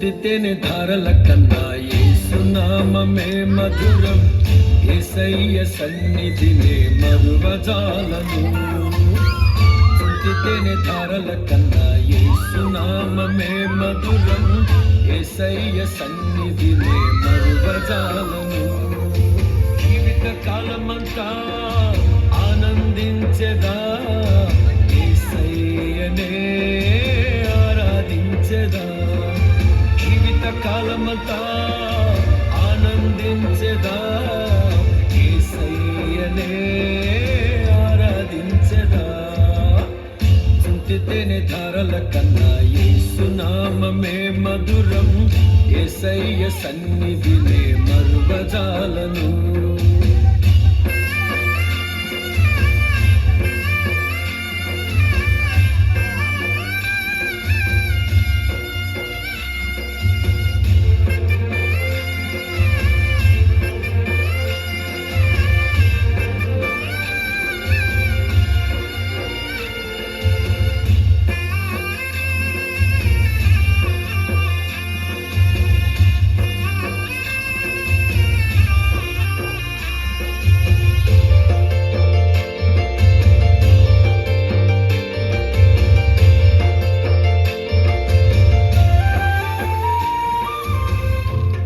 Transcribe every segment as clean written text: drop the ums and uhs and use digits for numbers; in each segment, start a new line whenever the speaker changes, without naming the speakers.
శుద్ధితేనే ధారల కన్నా యేసు నామమే మధురం. యేసయ్య సన్నిధినే మరువజాలను. శుద్ధితేనే ధారల కన్నా యేసు నామమే మధురం. యేసయ్య సన్నిధినే మరువజాలను. జీవిత కాలమంతా ఆనందించెదా, యేసయ్యనే ఆరాధించెదా. జీవిత కాలమంతా ఆనందించెదా, యేసయ్యనే ఆరాధించెదా. చుంటితేనే ధారల కన్నా యేసు నామమే మధురం. యేసయ్య సన్నిధినే మరువజాలను.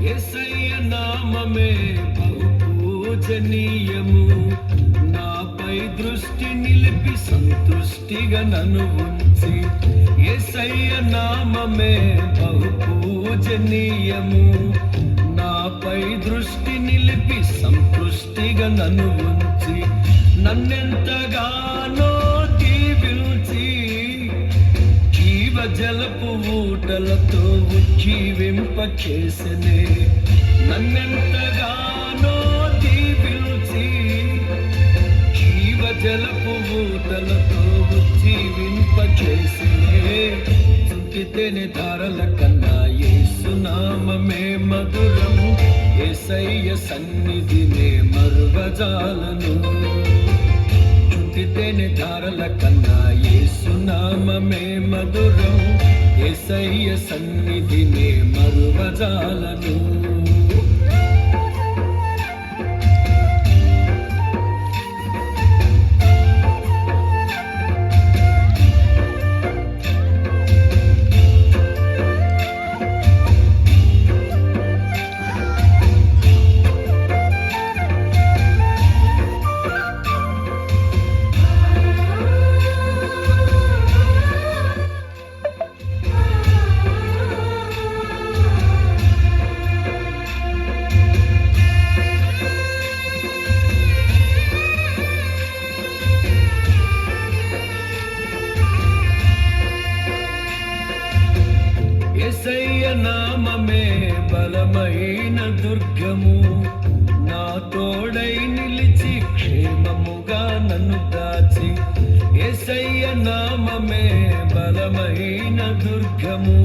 యేసయ్య నామమే బహు పూజనీయము. నాపై దృష్టి నిలిపి సంతుష్టిగా నన్ను ఉంచి. యేసయ్య నామమే బహు పూజనీయము. నాపై దృష్టి నిలిపి సంతృష్టిగా నన్ను ఉంచి. నన్నెంతగానో దీవించి జీవజలపు ఊటలతో ఉజ్జీవింపచేసెనే. నన్నెంతగానో దీవించి జీవజలపు ఊటలతో ఉజ్జీవింపచేసెనే. చుంటితేనే ధారల కన్నా యేసు నామమే మధురం. యేసయ్య సన్నిధినే మరువజాలను. చుంటితేనే ధారల కన్నా యేసు నామమే మధురం. యేసయ్య సన్నిధినే మరువజాలను. యేసయ్య నామమే బలమైన దుర్గము. నా తోడై నిలిచి క్షేమముగా నన్ను దాచి. యేసయ్య నామమే బలమైన దుర్గము.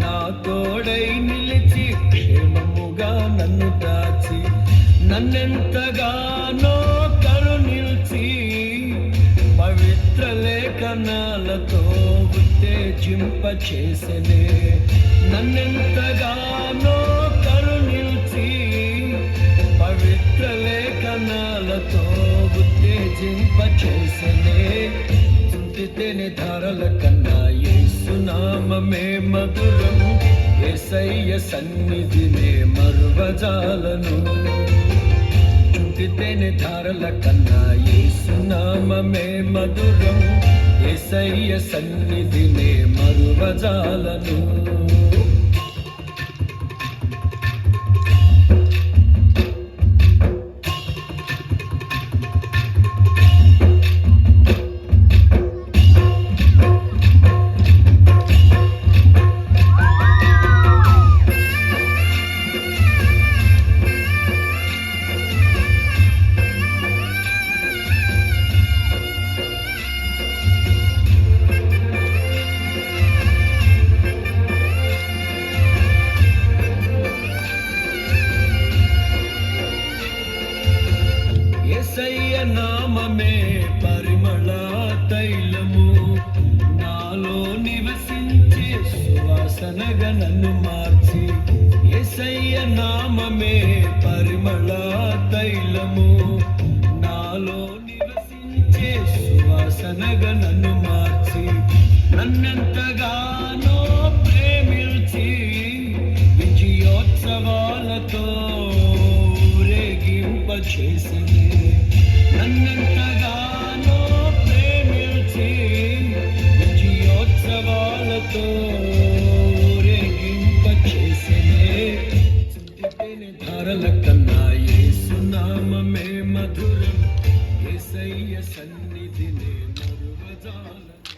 నా తోడై నిలిచి క్షేమముగా నన్ను దాచి. నన్నెంతగానో కరుణించి పవిత్ర లేఖనాలతో ఉత్తేజింపచేసెనే. నన్నెంతగానో కరుణించి పవిత్ర లేఖనాలతో ఉత్తేజింపచేసెనే. చుంటితేనే ధారల కన్నా యేసు నామమే మధురం. యేసయ్య సన్నిధినే మరువజాలను. చుంటితేనే ధారల కన్నా యేసు నామమే మధురం. యేసయ్య సన్నిధినే మరువజాలను. సువాసనగా నన్ను మార్చి యేసయ్య నామమే పరిమళ తైలము నాలో నివసించే సువాసనగా నన్ను మార్చి నన్నెంతగానో ప్రేమించి విజయోత్సవాలతో ఊరేగింపచేసెనే నన్నెంతగానో ప్రేమించి విజయోత్సవాలతో ఊరేగింపచేసెనే చుంటితేనె ధారల కన్నా యేసు నామమే మధురం యేసయ్య సన్నిధినే మరువజాలను